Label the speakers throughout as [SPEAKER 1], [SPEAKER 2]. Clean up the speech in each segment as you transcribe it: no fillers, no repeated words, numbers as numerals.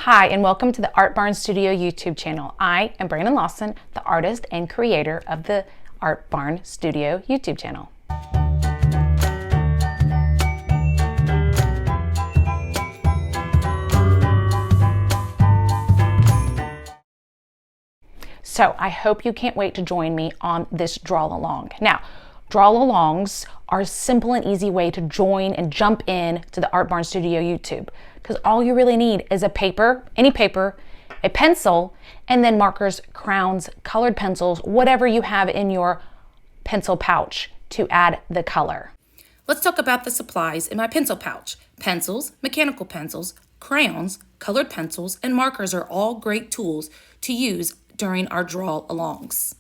[SPEAKER 1] Hi, and welcome to the Art Barn Studio YouTube channel. I am Brannan Lawson, the artist and creator of the Art Barn Studio YouTube channel. So I hope you can't wait to join me on this draw along. Now, draw alongs are a simple and easy way to join and jump in to the Art Barn Studio YouTube, because all you really need is a paper, any paper, a pencil, and then markers, crayons, colored pencils, whatever you have in your pencil pouch to add the color. Let's talk about the supplies in my pencil pouch. Pencils, mechanical pencils, crayons, colored pencils, and markers are all great tools to use during our draw alongs.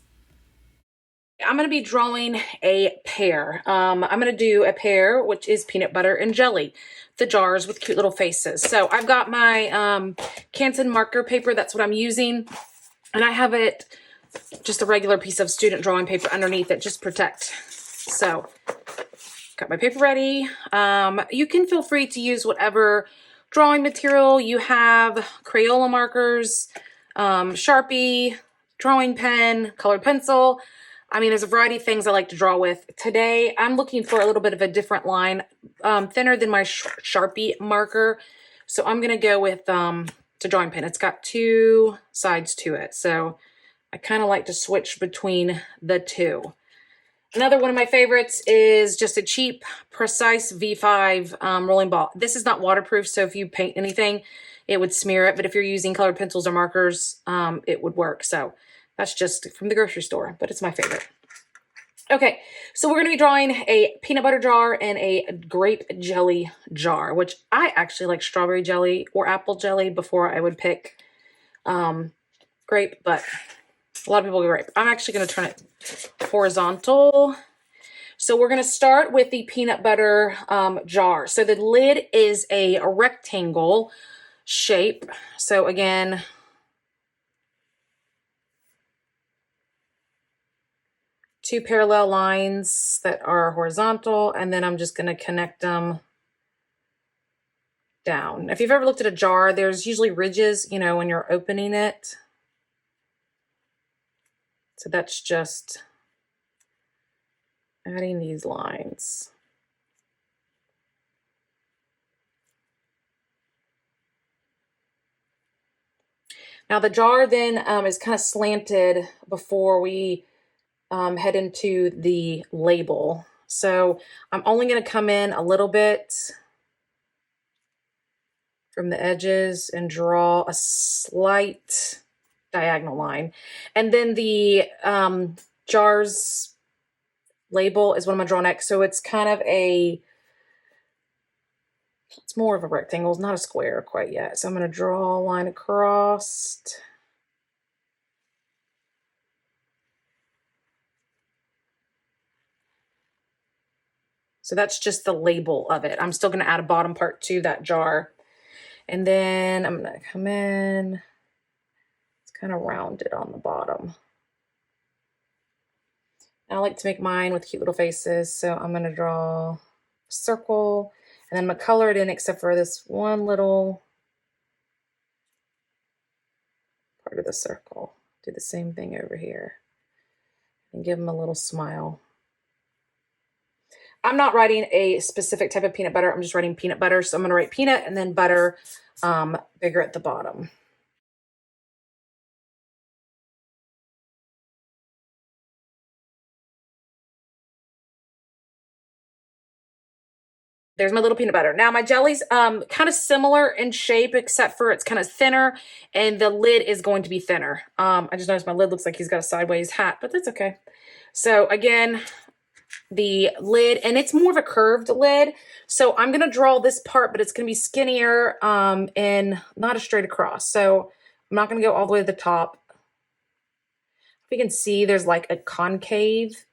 [SPEAKER 1] I'm going to be drawing a pear. I'm going to do a pear, which is peanut butter and jelly, the jars with cute little faces. So I've got my Canson marker paper. That's what I'm using. And I have it, just a regular piece of student drawing paper underneath it, just protect. So got my paper ready. You can feel free to use whatever drawing material you have, Crayola markers, Sharpie, drawing pen, colored pencil. I mean, there's a variety of things I like to draw with. Today, I'm looking for a little bit of a different line, thinner than my Sharpie marker. So I'm going to go with the drawing pen. It's got two sides to it. So I kind of like to switch between the two. Another one of my favorites is just a cheap, precise V5 rolling ball. This is not waterproof, so if you paint anything, it would smear it. But if you're using colored pencils or markers, it would work. So that's just from the grocery store, but it's my favorite. Okay, so we're going to be drawing a peanut butter jar and a grape jelly jar, which I actually like strawberry jelly or apple jelly before I would pick grape, but a lot of people go grape. I'm actually going to turn it horizontal. So we're going to start with the peanut butter jar. So the lid is a rectangle shape. So again, two parallel lines that are horizontal, and then I'm just going to connect them down. If you've ever looked at a jar, there's usually ridges, you know, when you're opening it. So that's just adding these lines. Now the jar then is kind of slanted before we head into the label. So I'm only going to come in a little bit from the edges and draw a slight diagonal line. And then the jar's label is what I'm going to draw next. So it's kind of it's more of a rectangle. It's not a square quite yet. So I'm going to draw a line across. So that's just the label of it. I'm still going to add a bottom part to that jar. And then I'm going to come in. It's kind of rounded on the bottom. I like to make mine with cute little faces. So I'm going to draw a circle. And then I'm going to color it in except for this one little part of the circle. Do the same thing over here. And give them a little smile. I'm not writing a specific type of peanut butter. I'm just writing peanut butter. So I'm going to write peanut and then butter bigger at the bottom. There's my little peanut butter. Now my jelly's kind of similar in shape, except for it's kind of thinner and the lid is going to be thinner. I just noticed my lid looks like he's got a sideways hat, but that's okay. So again, the lid, and it's more of a curved lid. So I'm going to draw this part, but it's going to be skinnier and not a straight across. So I'm not going to go all the way to the top. If you can see, there's like a concave.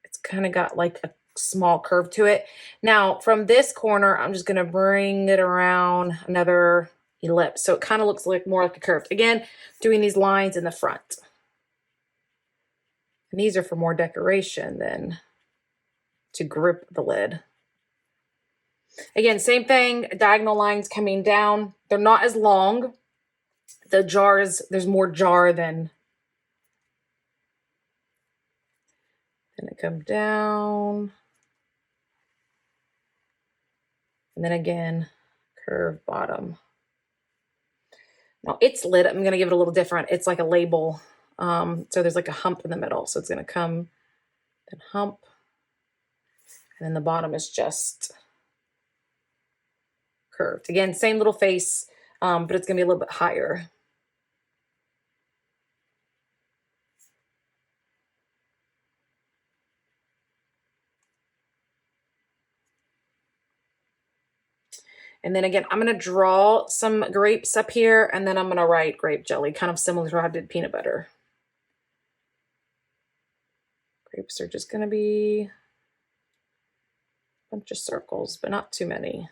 [SPEAKER 1] It's kind of got like a small curve to it. Now from this corner, I'm just going to bring it around another ellipse. So it kind of looks like more like a curve. Again, doing these lines in the front. And these are for more decoration than to grip the lid. Again, same thing, diagonal lines coming down. They're not as long. The jars, there's more jar than it come down. And then again, curve bottom. Now it's lit. I'm going to give it a little different. It's like a label. So there's like a hump in the middle. So it's going to come and hump. And then the bottom is just curved. Again, same little face, but it's going to be a little bit higher. And then again, I'm going to draw some grapes up here, and then I'm going to write grape jelly, kind of similar to how I did peanut butter. Grapes are just going to be a bunch of circles, but not too many.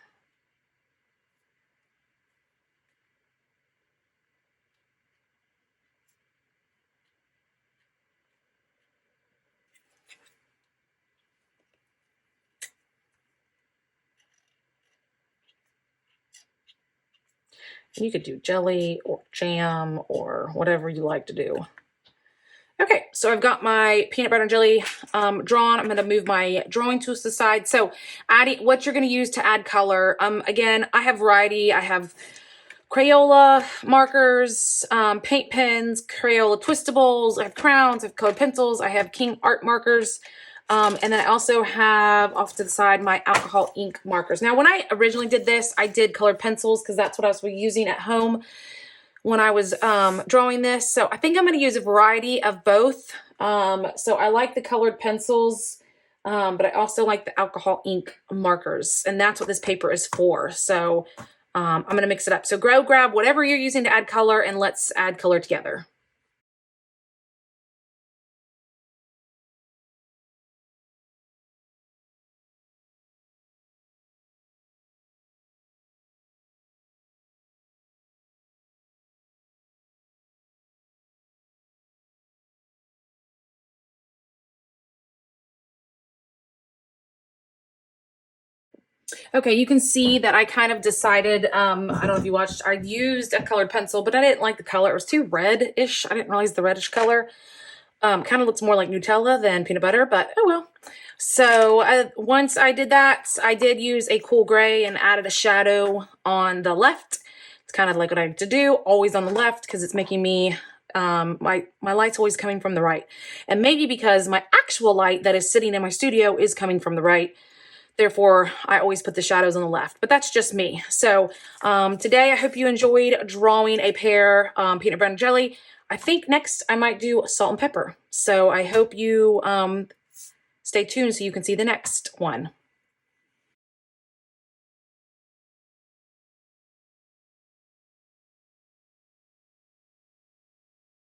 [SPEAKER 1] You could do jelly or jam or whatever you like to do. Okay, so I've got my peanut butter and jelly drawn. I'm going to move my drawing tools to the side. So adding what you're going to use to add color. Again, I have variety. I have Crayola markers, paint pens, Crayola twistables. I have crowns. I have colored pencils. I have King art markers. And then I also have off to the side my alcohol ink markers. Now, when I originally did this, I did colored pencils because that's what I was using at home when I was drawing this. So I think I'm going to use a variety of both. So I like the colored pencils, but I also like the alcohol ink markers. And that's what this paper is for. So I'm going to mix it up. So grab whatever you're using to add color, and let's add color together. Okay, you can see that I kind of decided, I don't know if you watched, I used a colored pencil, but I didn't like the color. It was too reddish. I didn't realize the reddish color. Kind of looks more like Nutella than peanut butter, but oh well. So once I did that, I did use a cool gray and added a shadow on the left. It's kind of like what I like to do, always on the left, because it's making me, my light's always coming from the right. And maybe because my actual light that is sitting in my studio is coming from the right. Therefore, I always put the shadows on the left, but that's just me. So today, I hope you enjoyed drawing a pear peanut butter and jelly. I think next I might do salt and pepper. So I hope you stay tuned so you can see the next one.